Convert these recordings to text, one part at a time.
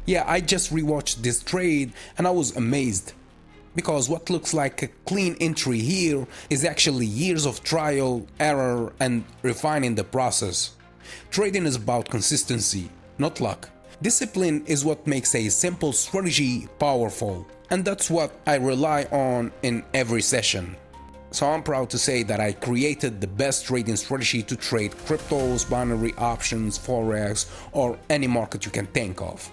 Yeah, I just rewatched this trade and I was amazed. Because what looks like a clean entry here is actually years of trial, error, and refining the process. Trading is about consistency, not luck. Discipline is what makes a simple strategy powerful, and that's what I rely on in every session. So I'm proud to say that I created the best trading strategy to trade cryptos, binary options, forex, or any market you can think of.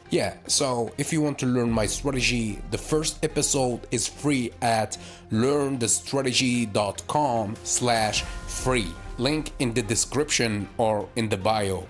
Yeah, so if you want to learn my strategy, the first episode is free at learnthestrategy.com/free. Link in the description or in the bio.